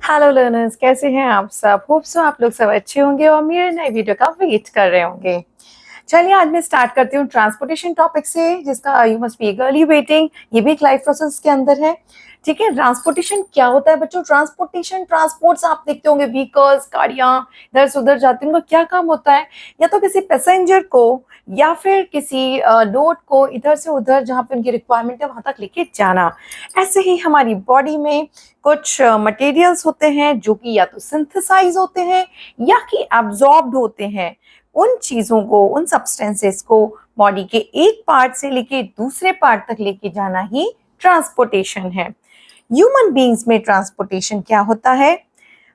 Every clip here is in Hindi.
हेलो लर्नर्स, कैसे हैं आप सब? होप सो आप लोग सब अच्छे होंगे और मेरे नए वीडियो का वेट कर रहे होंगे। चलिए आज मैं स्टार्ट करती हूँ ट्रांसपोर्टेशन टॉपिक से, जिसका यू मस्ट बी ईगरली वेटिंग। ये भी एक लाइफ प्रोसेस के अंदर है। ठीक है, ट्रांसपोर्टेशन क्या होता है बच्चों? ट्रांसपोर्टेशन, ट्रांसपोर्ट्स आप देखते होंगे, व्हीकल्स, गाड़ियां इधर से उधर जाती हैं। उनका क्या काम होता है? या तो किसी पैसेंजर को या फिर किसी लोड को इधर से उधर जहाँ पे उनकी रिक्वायरमेंट है वहां तक लेके जाना। ऐसे ही हमारी बॉडी में कुछ मटेरियल्स होते हैं जो कि या तो सिंथेसाइज होते हैं या कि एब्जॉर्ब्ड होते हैं। उन चीजों को, उन सब्सटेंसेस को बॉडी के एक पार्ट से लेके दूसरे पार्ट तक लेके जाना ही ट्रांसपोर्टेशन है। ह्यूमन बीइंग्स में ट्रांसपोर्टेशन क्या होता है?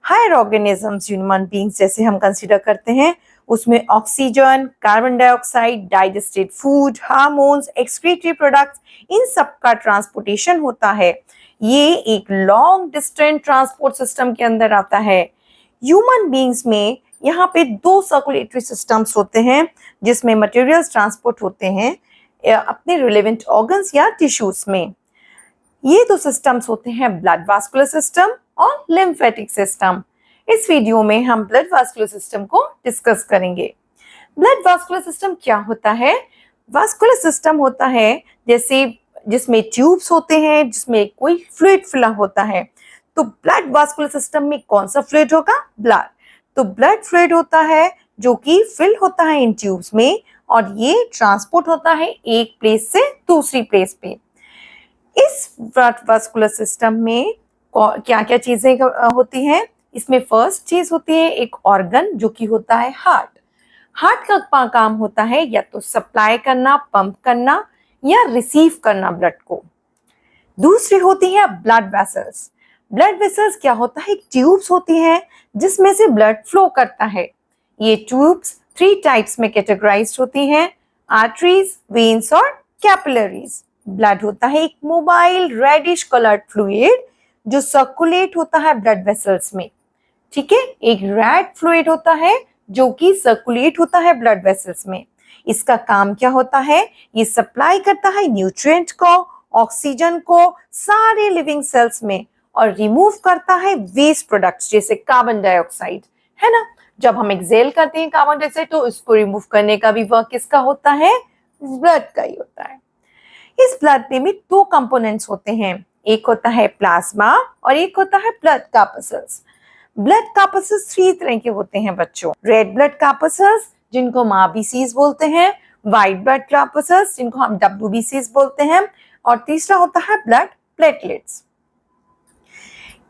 हायर ऑर्गेनिजम्स, ह्यूमन बीइंग्स जैसे हम कंसीडर करते हैं, उसमें oxygen, carbon dioxide, digested food, hormones, excretory products, इन सब का ट्रांसपोर्टेशन होता है। ये एक लॉन्ग डिस्टेंस ट्रांसपोर्ट सिस्टम के अंदर आता है। ह्यूमन बीइंग्स में यहाँ पे दो सर्कुलेटरी सिस्टम्स होते हैं जिसमें मटेरियल्स ट्रांसपोर्ट होते हैं अपने रिलेवेंट ऑर्गन्स या टिश्यूज में। ये दो सिस्टम्स होते हैं ब्लड वास्कुलर सिस्टम और लिम्फेटिक सिस्टम। इस वीडियो में हम ब्लड वास्कुलर सिस्टम को डिस्कस करेंगे। ब्लड वास्कुलर सिस्टम क्या होता है? वास्कुलर सिस्टम होता है जैसे जिसमें ट्यूब्स होते हैं, जिसमें कोई फ्लूइड फिल होता है। तो ब्लड वास्कुलर सिस्टम में कौन सा फ्लूइड होगा? ब्लड। तो ब्लड फ्लूइड होता है जो कि फिल होता है इन ट्यूब्स में और ये ट्रांसपोर्ट होता है एक प्लेस से दूसरी प्लेस पे। इस ब्लड वास्कुलर सिस्टम में क्या क्या चीजें होती हैं? इसमें फर्स्ट चीज होती है एक ऑर्गन जो कि होता है हार्ट। हार्ट का काम होता है या तो सप्लाई करना, पंप करना या रिसीव करना ब्लड को। दूसरी होती है ब्लड वेसल्स। ब्लड वेसल्स क्या होता है? एक ट्यूब्स होती हैं जिसमें से ब्लड फ्लो करता है। ये ट्यूब्स 3 टाइप्स में कैटेगराइज्ड होती हैं, आर्टरीज, वेन्स और कैपिलरीज। ब्लड होता है एक मोबाइल रेडिश कलर्ड फ्लूइड जो सर्कुलेट होता है ब्लड वेसल्स में। ठीक है, एक रेड फ्लूइड होता है जो कि सर्कुलेट होता है ब्लड वेसल्स में। इसका काम क्या होता है? ये सप्लाई करता है न्यूट्रिएंट को, ऑक्सीजन को सारे लिविंग सेल्स में और रिमूव करता है वेस्ट प्रोडक्ट्स जैसे कार्बन डाइऑक्साइड, है ना। जब हम एक्सेल करते हैं कार्बन डाइऑक्साइड तो इसको रिमूव करने का भी वर्क किसका होता है? ब्लड का ही होता है। इस ब्लड में भी 2 कंपोनेंट्स होते हैं, एक होता है प्लाज्मा और एक होता है ब्लड कार्पस्कल्स। ब्लड कार्पस्कल्स 3 तरह के होते हैं बच्चों। रेड ब्लड कार्पस्कल्स जिनको हम आरबीसीज बोलते हैं, व्हाइट ब्लड कार्पस्कल्स जिनको हम डब्ल्यूबीसीज बोलते हैं और तीसरा होता है ब्लड प्लेटलेट्स।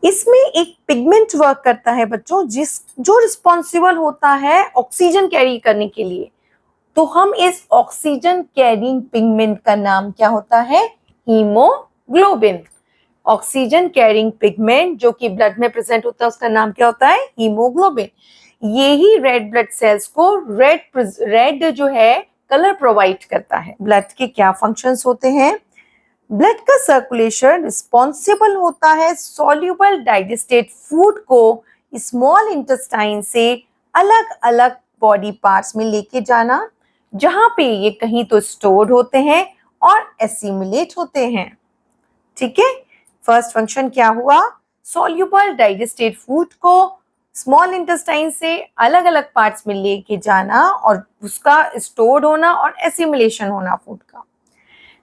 इसमें एक पिगमेंट वर्क करता है बच्चों जो रिस्पॉन्सिबल होता है ऑक्सीजन कैरी करने के लिए। तो हम इस ऑक्सीजन कैरिंग पिगमेंट का नाम क्या होता है? हीमोग्लोबिन। ऑक्सीजन कैरिंग पिगमेंट जो कि ब्लड में प्रेजेंट होता है उसका नाम क्या होता है? हीमोग्लोबिन। ये ही रेड ब्लड सेल्स को रेड जो है कलर प्रोवाइड करता है। ब्लड के क्या फंक्शंस होते हैं? ब्लड का सर्कुलेशन रिस्पॉन्सिबल होता है सॉल्युबल डाइजेस्टेड फूड को स्मॉल इंटेस्टाइन से अलग अलग बॉडी पार्ट्स में लेके जाना, जहां पे ये कहीं तो स्टोर्ड होते हैं और एसिमिलेट होते हैं। ठीक है, फर्स्ट फंक्शन क्या हुआ? सॉल्युबल डाइजेस्टेड फूड को स्मॉल इंटेस्टाइन से अलग अलग पार्ट्स में लेके जाना और उसका स्टोर्ड होना और एसिमिलेशन होना फूड का।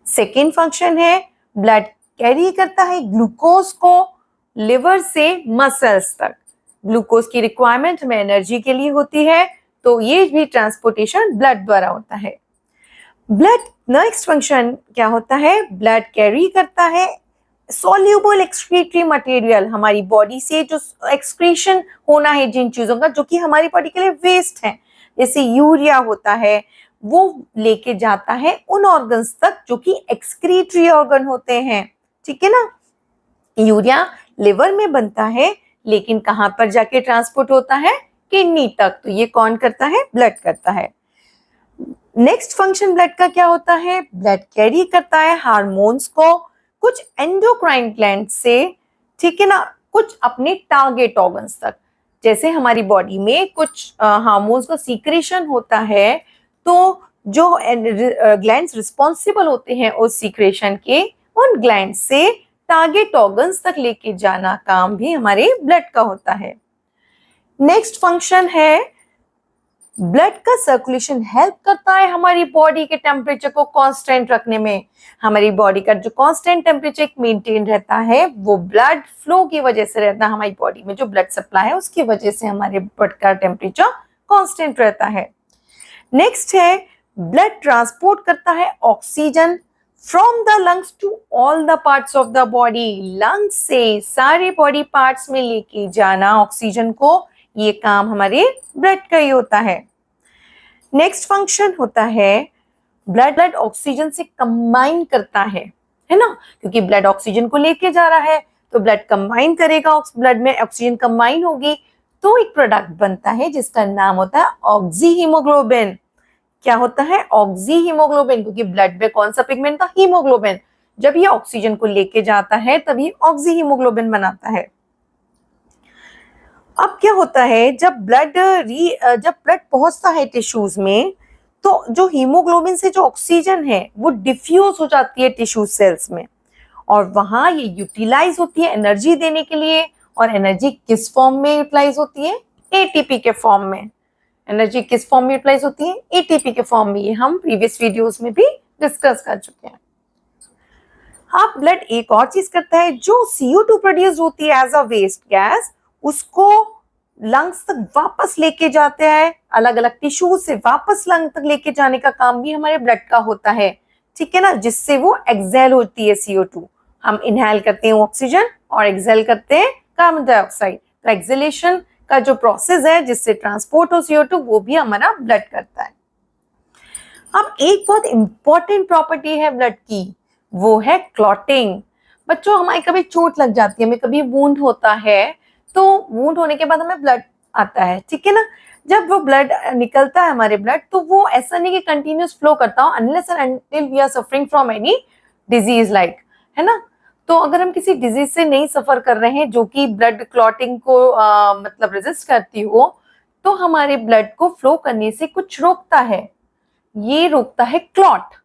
सेकेंड फंक्शन है ब्लड कैरी करता है ग्लूकोज को लिवर से मसल्स तक। ग्लूकोज की रिक्वायरमेंट में एनर्जी के लिए होती है, तो ये भी ट्रांसपोर्टेशन ब्लड द्वारा होता है। ब्लड नेक्स्ट फंक्शन क्या होता है? ब्लड कैरी करता है सॉल्युबल एक्सक्रीटरी मटेरियल, हमारी बॉडी से जो एक्सक्रीशन होना है जिन चीजों का जो कि हमारी बॉडी के लिए वेस्ट है, जैसे यूरिया होता है, वो लेके जाता है उन ऑर्गन्स तक जो कि एक्सक्रीटरी ऑर्गन होते हैं। ठीक है ना। यूरिया लिवर में बनता है लेकिन कहां पर जाके ट्रांसपोर्ट होता है? किडनी तक। तो ये कौन करता है? ब्लड करता है। नेक्स्ट फंक्शन ब्लड का क्या होता है? ब्लड कैरी करता है हार्मोन्स को कुछ एंडोक्राइन ग्लैंड से, ठीक है ना, कुछ अपने टारगेट ऑर्गन्स तक। जैसे हमारी बॉडी में कुछ हार्मोन्स का सीक्रेशन होता है तो जो ग्लैंड्स रिस्पॉन्सिबल होते हैं उस सीक्रेशन के, उन ग्लैंड से टारगेट ऑर्गन्स तक लेके जाना काम भी हमारे ब्लड का होता है। नेक्स्ट फंक्शन है, ब्लड का सर्कुलेशन हेल्प करता है हमारी बॉडी के टेम्परेचर को कांस्टेंट रखने में। हमारी बॉडी का जो कांस्टेंट टेम्परेचर मेंटेन रहता है वो ब्लड फ्लो की वजह से रहता है। हमारी बॉडी में जो ब्लड सप्लाई है उसकी वजह से हमारे ब्लड का टेम्परेचर कांस्टेंट रहता है। नेक्स्ट है, ब्लड ट्रांसपोर्ट करता है oxygen from the lungs to all the parts of the body. Lungs से सारे बॉडी पार्ट्स में लेके जाना ऑक्सीजन को, ये काम हमारे ब्लड का ही होता है। नेक्स्ट फंक्शन होता है, ब्लड ऑक्सीजन से कंबाइन करता है ना, क्योंकि ब्लड ऑक्सीजन को लेके जा रहा है तो ब्लड कंबाइन करेगा, ब्लड में ऑक्सीजन कंबाइन होगी तो एक प्रोडक्ट बनता है जिसका नाम होता है ऑक्सी हीमोग्लोबिन। क्या होता है? ऑक्सी हीमोग्लोबिन, क्योंकि ब्लड में कौन सा पिगमेंट था? हीमोग्लोबिन। जब ये ऑक्सीजन को लेके जाता है तभी ऑक्सी हीमोग्लोबिन बनाता है। अब क्या होता है, जब ब्लड पहुंचता है टिश्यूज में तो जो हीमोग्लोबिन से जो ऑक्सीजन है वो डिफ्यूज हो जाती है टिश्यू सेल्स में और वहां ये यूटिलाइज होती है एनर्जी देने के लिए। और एनर्जी किस फॉर्म में यूटिलाइज होती है? एटीपी के फॉर्म में। एनर्जी किस फॉर्म में यूटिलाइज होती है? एटीपी के फॉर्म में। ये हम प्रीवियस वीडियोस में भी डिस्कस कर चुके हैं। अब ब्लड एक और चीज करता है, जो CO2 प्रोड्यूस होती है एज अ वेस्ट गैस, उसको लंग्स तक वापस लेके जाते हैं, अलग अलग टिश्यू से वापस लंग तक लेके जाने का काम भी हमारे ब्लड का होता है, ठीक है ना, जिससे वो एक्सेल होती है CO2। हम इनहेल करते हैं ऑक्सीजन और एक्सेल करते हैं कार्बन डाइऑक्साइड। तो एक्सेलेशन का जो प्रोसेस है जिससे ट्रांसपोर्ट हो CO2 वो भी हमारा ब्लड करता है। अब एक बहुत इंपॉर्टेंट प्रॉपर्टी है ब्लड की, वो है क्लॉटिंग। बच्चों, हमारी कभी चोट लग जाती है, हमें कभी वुंड होता है, तो वुंड होने के बाद हमें ब्लड आता है, ठीक है ना। जब वो ब्लड निकलता है हमारे ब्लड, तो वो ऐसा नहीं कि कंटिन्यूस फ्लो करता हो unless and until we are suffering from any disease like, है ना। तो अगर हम किसी डिजीज से नहीं सफर कर रहे हैं जो कि ब्लड क्लॉटिंग को मतलब रेजिस्ट करती हो, तो हमारे ब्लड को फ्लो करने से कुछ रोकता है। ये रोकता है क्लॉट।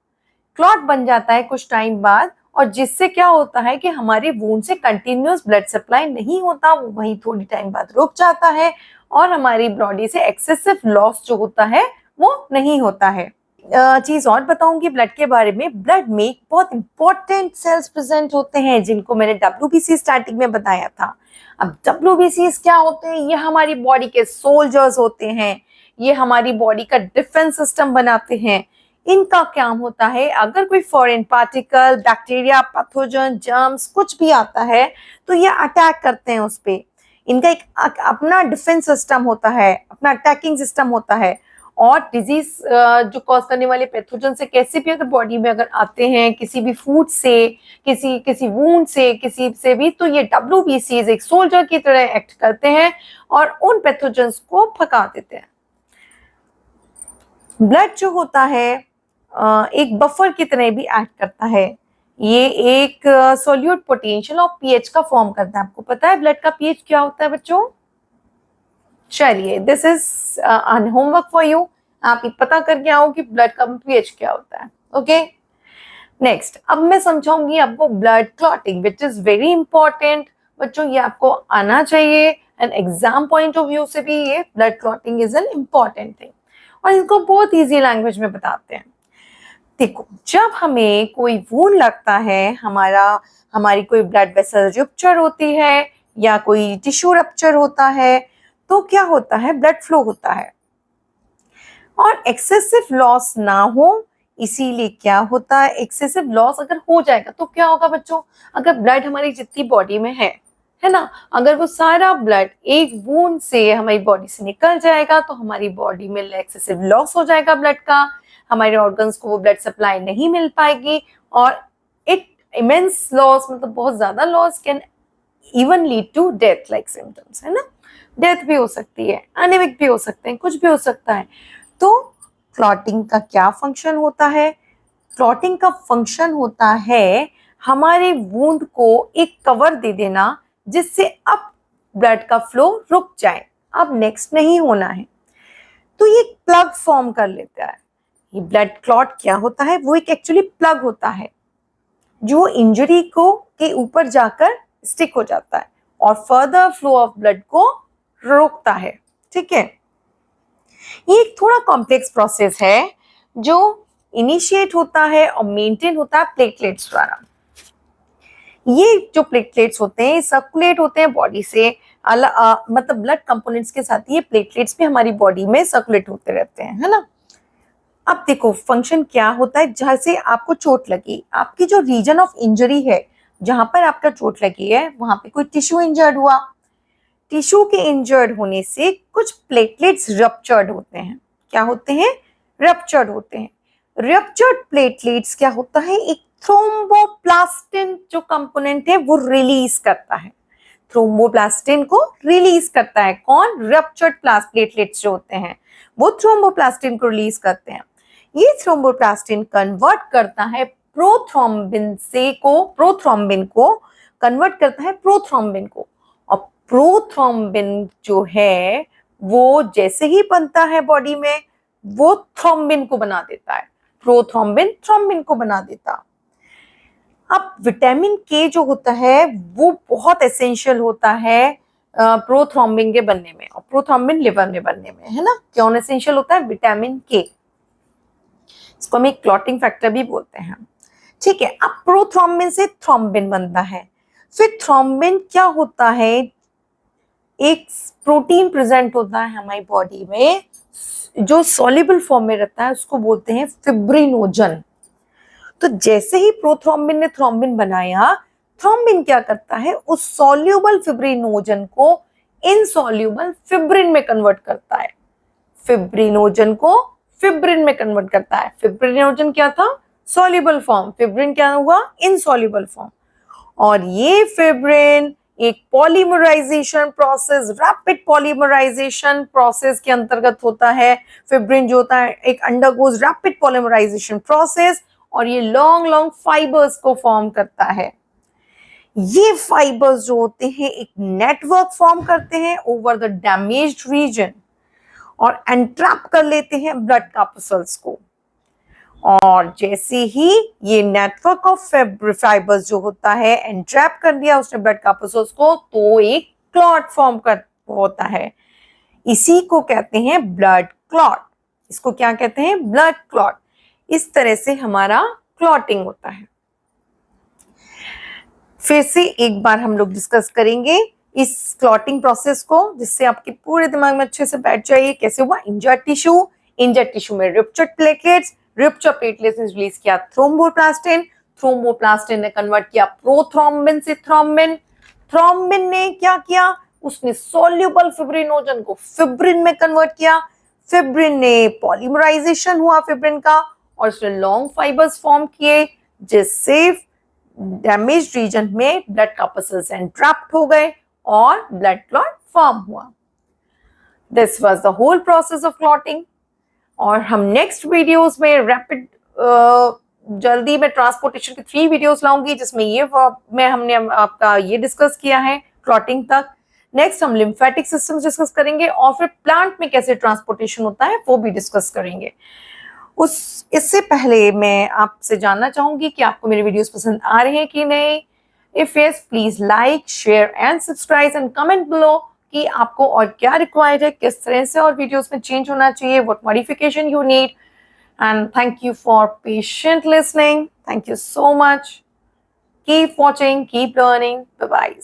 क्लॉट बन जाता है कुछ टाइम बाद, और जिससे क्या होता है कि हमारे वूंड से कंटिन्यूअस ब्लड सप्लाई नहीं होता, वो वहीं थोड़ी टाइम बाद रुक जाता है और हमारी बॉडी से एक्सेसिव लॉस जो होता है वो नहीं होता है। चीज और बताऊंगी ब्लड के बारे में। ब्लड में बहुत इंपॉर्टेंट सेल्स प्रेजेंट होते हैं जिनको मैंने WBC स्टार्टिंग में बताया था। अब WBCs क्या होते हैं? ये हमारी बॉडी के सोल्जर्स होते हैं, ये हमारी बॉडी का डिफेंस सिस्टम बनाते हैं। इनका काम होता है, अगर कोई foreign particle, bacteria, pathogen, germs कुछ भी आता है तो ये अटैक करते हैं उस पे। इनका एक अपना डिफेंस सिस्टम होता है, अपना अटैकिंग सिस्टम होता है। और डिजीज जो कॉज करने वाले पैथोजन से कैसे भी अगर बॉडी में अगर आते हैं, किसी भी फूड से, किसी वूंड से, किसी से भी, तो ये WBCs एक सोल्जर की तरह एक्ट करते हैं और उन पैथोजन्स को भगा देते हैं। ब्लड जो होता है एक बफर की तरह भी एक्ट करता है। ये एक सोल्यूट पोटेंशियल और pH का फॉर्म करता है। आपको पता है ब्लड का pH क्या होता है बच्चों? चलिए, this is homework for you. आप ये पता करके आओ कि ब्लड का pH क्या होता है। ओके, नेक्स्ट अब मैं समझाऊंगी आपको blood clotting, which is very important. बच्चों, ये आपको आना चाहिए and exam point of view से भी ये blood clotting is an important thing, और इसको बहुत ईजी लैंग्वेज में बताते हैं। देखो, जब हमें कोई वूंड लगता है, हमारी कोई ब्लड वेसल रप्चर होती है या कोई टिश्यू रप्चर होता है, तो क्या होता है? ब्लड फ्लो होता है और एक्सेसिव लॉस ना हो, इसीलिए क्या होता है, एक्सेसिव लॉस अगर हो जाएगा तो क्या होगा बच्चों? अगर ब्लड हमारी जितनी बॉडी में है ना, अगर वो सारा ब्लड एक वूंड से हमारी बॉडी से निकल जाएगा तो हमारी बॉडी में एक्सेसिव लॉस हो जाएगा ब्लड का, हमारे ऑर्गन्स को वो ब्लड सप्लाई नहीं मिल पाएगी और इट इमेंस लॉस, मतलब बहुत ज्यादा loss can even lead to death like symptoms, है ना। डेथ भी हो सकती है, एनीमिक भी हो सकते हैं, कुछ भी हो सकता है। तो क्लॉटिंग का क्या फंक्शन होता है? क्लॉटिंग का फंक्शन होता है हमारे वूंड को एक कवर दे देना, जिससे अब ब्लड का फ्लो रुक जाए, अब नेक्स्ट नहीं होना है। तो ये प्लग फॉर्म कर लेता है। ये ब्लड क्लॉट क्या होता है, वो एक एक्चुअली प्लग होता है जो इंजरी को के ऊपर जाकर स्टिक हो जाता है और फर्दर फ्लो ऑफ ब्लड को रोकता है। ठीक है, ये एक थोड़ा कॉम्प्लेक्स प्रोसेस है जो इनिशिएट होता है और मेंटेन होता है प्लेटलेट्स द्वारा। ये जो प्लेटलेट्स होते हैं सर्कुलेट होते हैं बॉडी से, मतलब ब्लड कंपोनेंट्स के साथ ये प्लेटलेट्स भी हमारी बॉडी में सर्कुलेट होते रहते हैं, है ना। अब देखो फंक्शन क्या होता है, जहां से आपको चोट लगी, आपकी जो रीजन ऑफ इंजरी है, जहां पर आपका चोट लगी है वहां पे कोई टिश्यू इंजर्ड हुआ, टिश्यू के इंजर्ड होने से कुछ प्लेटलेट्स रप्चर्ड होते हैं। क्या होते हैं? रप्चर्ड होते हैं। रप्चर्ड प्लेटलेट्स क्या होता है, एक थ्रोम्बोप्लास्टिन जो कंपोनेंट है वो रिलीज करता है, थ्रोम्बोप्लास्टिन को रिलीज करता है। कौन? रप्चर्ड प्लेटलेट्स जो होते हैं वो थ्रोम्बोप्लास्टिन को रिलीज करते हैं। ये थ्रोम्बोप्लास्टिन कन्वर्ट करता है प्रोथ्रोम्बिन को कन्वर्ट करता है प्रोथ्रोम्बिन को, और प्रोथ्रोम्बिन जो है वो जैसे ही बनता है बॉडी में वो थ्रोम्बिन को बना देता है, प्रोथ्रोम्बिन थ्रोम्बिन को बना देता। अब विटामिन के जो होता है वो बहुत एसेंशियल होता है प्रोथ्रोम्बिन के बनने में और प्रोथ्रोम्बिन लिवर में बनने में, है ना। कौन एसेंशियल होता है? विटामिन के। इसको हम एक क्लॉटिंग फैक्टर भी बोलते हैं। ठीक है, अब प्रोथ्रोम्बिन से थ्रोम्बिन बनता है। फिर थ्रोम्बिन क्या होता है, एक प्रोटीन प्रेजेंट होता है हमारी बॉडी में जो सॉल्युबल फॉर्म में रहता है, उसको बोलते हैं फिब्रिनोजन। तो जैसे ही प्रोथ्रोम्बिन ने थ्रोम्बिन बनाया, थ्रोम्बिन क्या करता है, उस सॉल्युबल फिब्रिनोजन को इनसॉल्युबल फिब्रिन में कन्वर्ट करता है, फिब्रिनोजन को फिब्रिन में कन्वर्ट करता है। फिब्रिनोजन क्या था? सॉल्युबल फॉर्म, फिब्रिन क्या हुआ? Insoluble form. और ये फिब्रिन एक polymerisation process, rapid polymerisation process के अंतर्गत होता है। फिब्रिन जो होता है एक अंडरगोज रैपिड पॉलीमराइजेशन प्रोसेस और ये लॉन्ग लॉन्ग फाइबर्स को फॉर्म करता है। ये फाइबर्स जो होते हैं एक नेटवर्क फॉर्म करते हैं ओवर द डैमेज्ड रीजन और एंट्रैप कर लेते हैं ब्लड कार्पसल्स को। और जैसे ही ये नेटवर्क ऑफ फाइबर्स जो होता है एंट्रैप कर दिया उसने ब्लड कार्पसल्स को, तो एक क्लॉट फॉर्म कर होता है। इसी को कहते हैं ब्लड क्लॉट। इसको क्या कहते हैं? Blood clot. इस तरह से हमारा क्लॉटिंग होता है। फिर से एक बार हम लोग डिस्कस करेंगे इस क्लॉटिंग प्रोसेस को, जिससे आपके पूरे दिमाग में अच्छे से बैठ जाइए। कैसे हुआ? इंजर्ड टिश्यू में रप्चर्ड प्लेटलेट्स ने रिलीज किया थ्रोम्बोप्लास्टिन, थ्रोम्बोप्लास्टिन ने कन्वर्ट किया प्रोथ्रोम्बिन से थ्रोम्बिन, थ्रोम्बिन ने क्या किया? उसने सॉल्युबल फिब्रिनोजन को फिब्रिन में कन्वर्ट किया, फिब्रिन ने पॉलीमराइजेशन हुआ फिब्रिन का और उसने लॉन्ग फाइबर्स फॉर्म किए, जिससे डैमेज रीजन में ब्लड कार्पसल्स एंट्रैप्ड हो गए और ब्लड क्लॉट फॉर्म हुआ। This was the whole process of clotting. और हम नेक्स्ट वीडियोस में रैपिड जल्दी मैं ट्रांसपोर्टेशन की 3 वीडियोस लाऊंगी, जिसमें ये में हमने आपका ये डिस्कस किया है क्लॉटिंग तक। नेक्स्ट हम लिम्फेटिक सिस्टम्स डिस्कस करेंगे और फिर प्लांट में कैसे ट्रांसपोर्टेशन होता है वो भी डिस्कस करेंगे। इससे पहले मैं आपसे जानना चाहूंगी कि आपको मेरे वीडियोस पसंद आ रहे हैं कि नहीं। If yes, please like, share and subscribe and comment below कि आपको और क्या रिक्वायर्ड है, किस तरह से और वीडियोस में चेंज होना चाहिए, what modification you need. And thank you for patient listening. Thank you so much. Keep watching, keep learning. Bye bye.